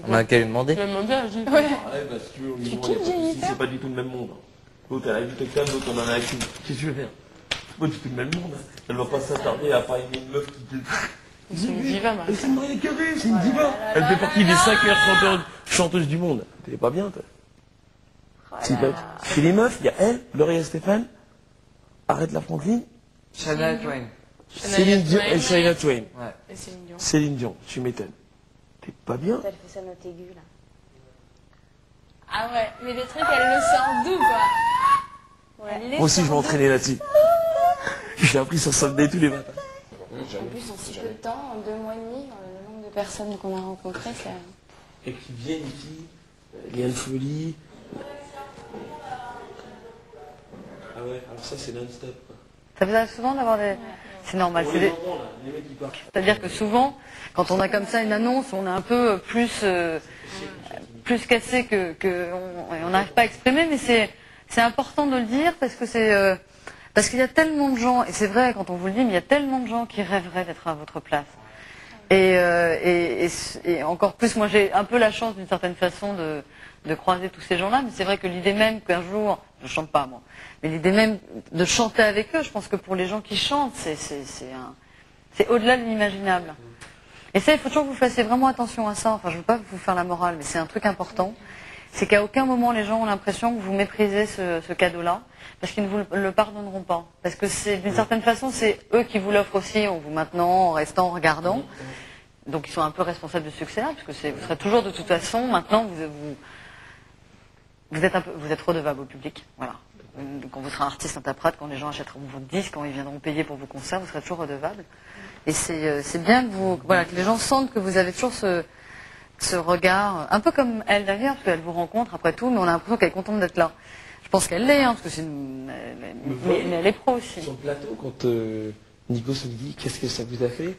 On a qu'à lui demander. Tu vas demander à Gilles. Ouais, bah si tu veux, au niveau, il y a pas de soucis, c'est pas du tout le même monde. L'autre, elle a vu quelqu'un, l'autre, on en a qu'une. Qu'est-ce que tu veux faire? C'est pas du tout le même monde. Elle va pas s'attarder à pas aimer une meuf qui te... C'est une diva, Marie. C'est Maria Carré, c'est une diva. Elle fait partie des 5 meilleures chanteuses du monde. T'es pas bien, toi. C'est les meufs, il y a elle, Gloria Stéphane, Arrête la Franklin, Shania Twain. Céline Dion et Shania Twain. Ouais. Et Céline Dion. Céline Dion, tu m'étonnes. T'es pas bien? Elle fait sa note aiguë, là. Ah ouais, mais le truc, elle le sort d'où, quoi? Ouais. Moi aussi, je vais m'entraîner là-dessus. J'ai appris sur Sunday tous les matins. En plus, en si peu de temps, en 2 mois et demi, le nombre de personnes qu'on a rencontrées, ça... Et qui viennent ici, Liane Folie. Ah ouais, alors ça, c'est non-stop, quoi. Ça vous arrive souvent d'avoir des... C'est normal. Pour c'est les des- enfants, là, les mecs qui partent. C'est-à-dire que souvent, quand on a comme ça une annonce, on est un peu plus cassé on n'arrive pas à exprimer, mais c'est important de le dire parce que parce qu'il y a tellement de gens, et c'est vrai quand on vous le dit, mais il y a tellement de gens qui rêveraient d'être à votre place. Et encore plus, moi j'ai un peu la chance d'une certaine façon de croiser tous ces gens-là, mais c'est vrai que l'idée même qu'un jour, je chante pas moi, mais l'idée même de chanter avec eux, je pense que pour les gens qui chantent, c'est au-delà de l'imaginable. Et ça, il faut toujours que vous fassiez vraiment attention à ça. Enfin, je ne veux pas vous faire la morale, mais c'est un truc important. C'est qu'à aucun moment les gens ont l'impression que vous méprisez ce cadeau-là, parce qu'ils ne vous le pardonneront pas. Parce que c'est d'une certaine façon, c'est eux qui vous l'offrent aussi en vous maintenant, en restant, en regardant. Donc ils sont un peu responsables de ce succès-là, parce que vous serez toujours de toute façon, maintenant vous êtes redevable au public. Voilà. Quand vous serez un artiste interprète, quand les gens achèteront votre disque, quand ils viendront payer pour vos concerts, vous serez toujours redevable. Et c'est bien que les gens sentent que vous avez toujours ce regard, un peu comme elle d'ailleurs, parce qu'elle vous rencontre après tout, mais on a l'impression qu'elle est contente d'être là. Je pense qu'elle l'est, parce que mais elle est pro aussi. Sur le plateau, quand Nico se dit qu'est-ce que ça vous a fait,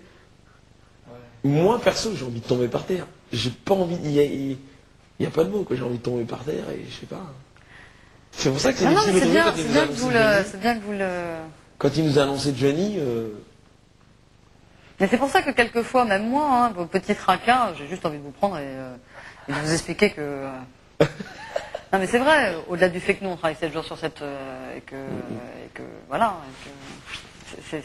moi perso j'ai envie de tomber par terre. J'ai pas envie, il y a pas de mots, que j'ai envie de tomber par terre et je sais pas. C'est pour ça que c'est Non, difficile mais de trouver quand c'est il nous a bien annoncé Johnny. c'est bien que vous le... Quand il nous a annoncé Johnny, Mais c'est pour ça que quelquefois, même moi, hein, vos petits tracas, j'ai juste envie de vous prendre et de vous expliquer que... Non mais c'est vrai, au-delà du fait que nous on travaille 7 jours sur 7 et que voilà, mais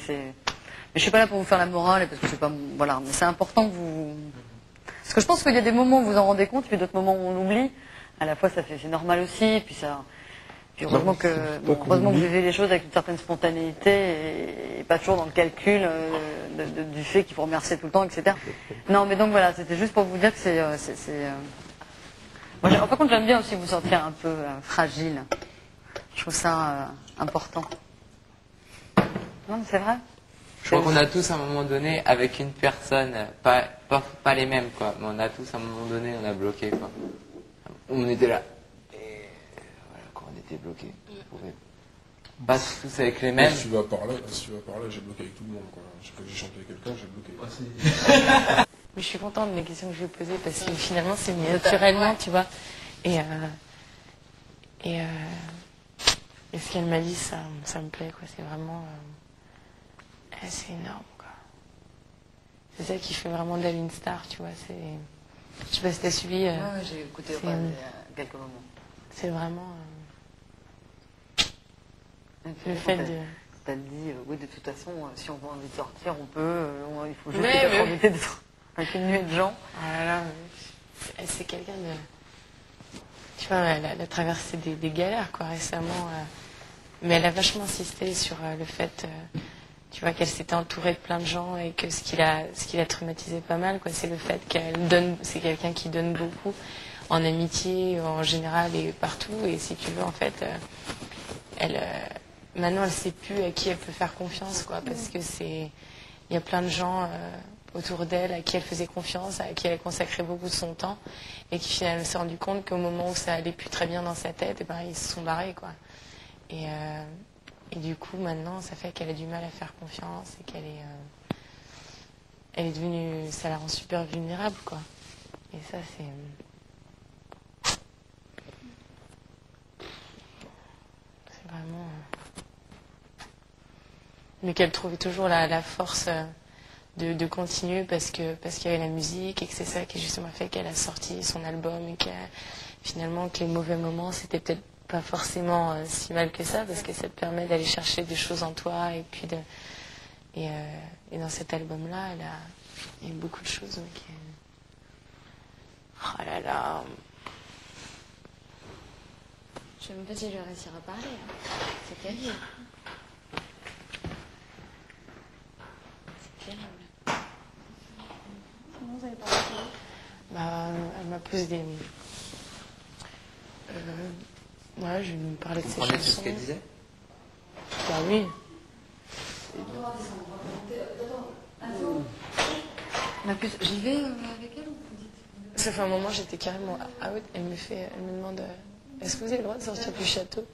je suis pas là pour vous faire la morale et parce que c'est pas voilà, mais c'est important que vous parce que je pense qu'il y a des moments où vous en rendez compte, puis d'autres moments où on l'oublie. À la fois c'est normal aussi, et puis heureusement que heureusement que vous vivez les choses avec une certaine spontanéité et pas toujours dans le calcul du fait qu'il faut remercier tout le temps, etc. Non mais donc voilà, c'était juste pour vous dire que moi, par contre, j'aime bien aussi vous sentir un peu fragile. Je trouve ça important. Non, mais c'est vrai. Je crois qu'on a tous à un moment donné, avec une personne, pas les mêmes, quoi, mais on a tous à un moment donné, on a bloqué, quoi. On était là. Et voilà, quoi, on était bloqués. On pouvait pas tous avec les mêmes. Si tu vas par là, j'ai bloqué avec tout le monde, quoi. Chaque fois que j'ai chanté avec quelqu'un, j'ai bloqué. Mais je suis contente des questions que je vais poser parce que finalement c'est venu naturellement, tu vois. Et ce qu'elle m'a dit, ça me plaît, quoi. C'est vraiment... c'est énorme, quoi. C'est ça qui fait vraiment d'elle une star, tu vois. Je sais pas si t'as suivi... Ouais, j'ai écouté quelques moments. C'est vraiment... Le fait de... T'as dit, oui, de toute façon, si on a envie de sortir, on peut. Il faut juste être invité avec une nuée de gens. Voilà, c'est quelqu'un de... Tu vois, elle a traversé des galères, quoi, récemment. Mais elle a vachement insisté sur le fait, tu vois, qu'elle s'était entourée de plein de gens et que ce qui l'a traumatisé pas mal, quoi, c'est le fait qu'elle donne... C'est quelqu'un qui donne beaucoup en amitié, en général et partout. Et si tu veux, en fait, maintenant, elle sait plus à qui elle peut faire confiance, quoi, parce que il y a plein de gens autour d'elle à qui elle faisait confiance, à qui elle consacrait beaucoup de son temps, et qui finalement s'est rendu compte qu'au moment où ça allait plus très bien dans sa tête, ils se sont barrés, quoi. Et du coup, maintenant, ça fait qu'elle a du mal à faire confiance et elle est devenue, ça la rend super vulnérable, quoi. Et ça, c'est vraiment... Mais qu'elle trouvait toujours la force de continuer parce qu'il y avait la musique et que c'est ça qui justement fait qu'elle a sorti son album et finalement que les mauvais moments c'était peut-être pas forcément si mal que ça parce que ça te permet d'aller chercher des choses en toi et puis et dans cet album-là, il y a eu beaucoup de choses. Donc, oh là là. Je sais même pas si je vais réussir à parler. Hein. C'est terrible. C'est terrible. Comment vous avez parlé de ça? Elle m'a posé des... ouais, je lui parlais de ses chansons. Tout ce qu'elle disait. Bah oui. Ma puce, j'y vais avec elle ou vous dites? Ça fait un moment, j'étais carrément out. Elle me demande est-ce que vous avez le droit de sortir du château?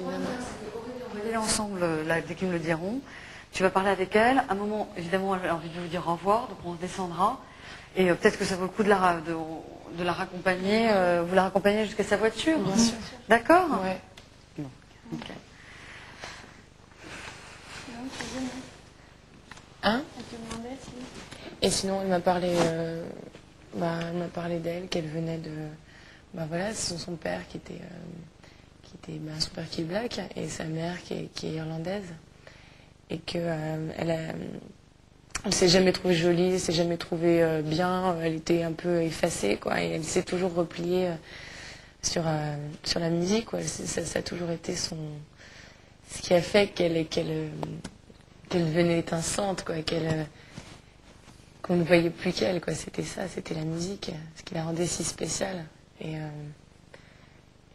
On va y aller ensemble, là, dès qu'ils me le diront. Tu vas parler avec elle. À un moment, évidemment, elle a envie de vous dire au revoir, donc on descendra. Et peut-être que ça vaut le coup de la raccompagner. Vous la raccompagnez jusqu'à sa voiture? Bien sûr. D'accord? Ouais. Bon, nickel. Hein? On te demandait si... Et sinon, elle m'a parlé d'elle, qu'elle venait de... Bah voilà, c'est son père qui était son père qui est black et sa mère qui est irlandaise. Et que elle s'est jamais trouvée jolie, elle s'est jamais trouvée bien, elle était un peu effacée, quoi. Et elle s'est toujours repliée sur la musique, quoi. Ça a toujours été ce qui a fait qu'elle devenait étincelante, quoi, qu'on ne voyait plus qu'elle, quoi. C'était ça, c'était la musique, ce qui la rendait si spéciale. Et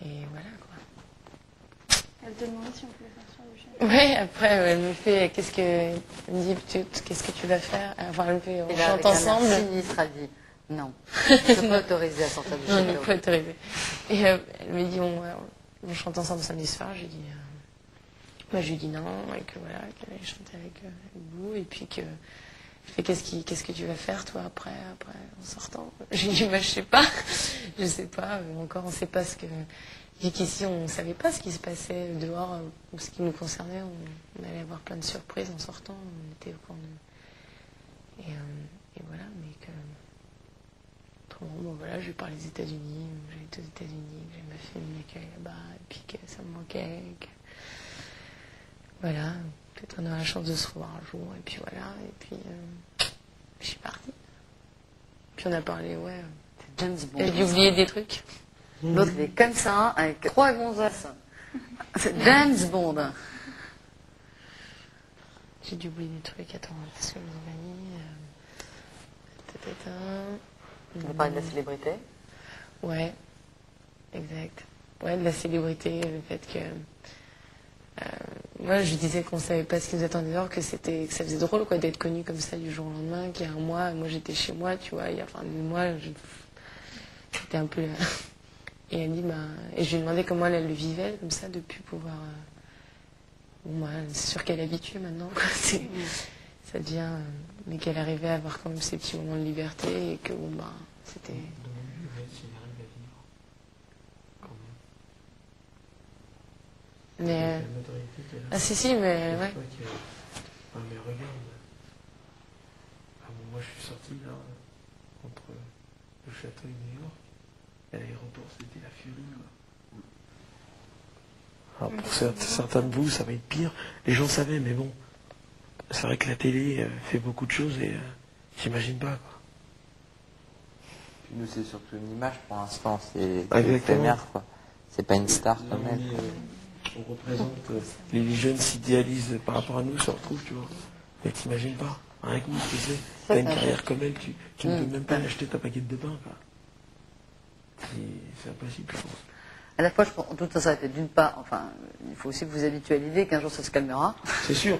voilà, quoi. Elle te demandait si on pouvait faire sur le château. Ouais, après, elle me fait, elle me dit, qu'est-ce que tu vas faire? Enfin, elle me fait, on Et là, chante avec un ensemble. air sinistre, elle dit non. Je ne peux pas autoriser à sortir du Non, on n'est château. pas autorisé. Et elle me dit, on chante ensemble samedi soir. Je lui dis non, et que voilà, qu'elle allait chanter avec vous, et puis que je fais, qu'est-ce que tu vas faire, toi, après en sortant? J'ai dit, je sais pas, encore, on sait pas ce que... Et qu'ici, on savait pas ce qui se passait dehors, ou ce qui nous concernait, on allait avoir plein de surprises en sortant, on était au courant de... Et voilà, mais que... Autrement, bon voilà, je lui parle des États-Unis, j'ai été aux États-Unis, que j'ai ma famille m'accueille là-bas, et puis que ça me manquait, que... Voilà, peut-être on aura la chance de se revoir un jour, et puis voilà, et puis je suis partie. Puis on a parlé, ouais. C'est James Bond. J'ai oublié des trucs. L'autre, il est comme ça, avec 3 gonzesses. C'est James Bond. J'ai dû oublier des trucs, attends, parce que mes amis... On va parler de la célébrité. Ouais, exact. Ouais, de la célébrité, le fait que... moi, je disais qu'on savait pas ce qui nous attendait dehors, que ça faisait drôle, quoi, d'être connu comme ça du jour au lendemain, qu'il y a un mois, moi j'étais chez moi, tu vois, il y a enfin 2 mois, j'étais un peu... Et elle dit, et je lui ai demandé comment elle le vivait, comme ça, depuis pouvoir... Bon, c'est sûr qu'elle est habituée maintenant, quoi. Ça devient... mais qu'elle arrivait à avoir quand même ces petits moments de liberté, et que, bon, c'était... Mais... Ah si, mais... Ouais. Ah, mais regarde. Ah, bon, moi, je suis sorti, là, entre le château et New York. Et l'aéroport, c'était la furie, quoi. Alors, pour certains de vous, ça va être pire. Les gens savaient, mais bon. C'est vrai que la télé fait beaucoup de choses et j'imagine pas, quoi. Puis nous, c'est surtout une image pour l'instant, c'est Exactement. éphémère, quoi. C'est pas une star comme elle. On représente, les jeunes s'idéalisent par rapport à nous, se retrouvent, tu vois. Mais t'imagines pas, rien que nous, tu sais, t'as une carrière comme elle, tu ne peux même pas acheter ta baguette de pain, quoi. C'est impossible, je pense. À la fois, je pense, en toute sincérité, d'une part, enfin, il faut aussi que vous habituer à l'idée qu'un jour ça se calmera. C'est sûr.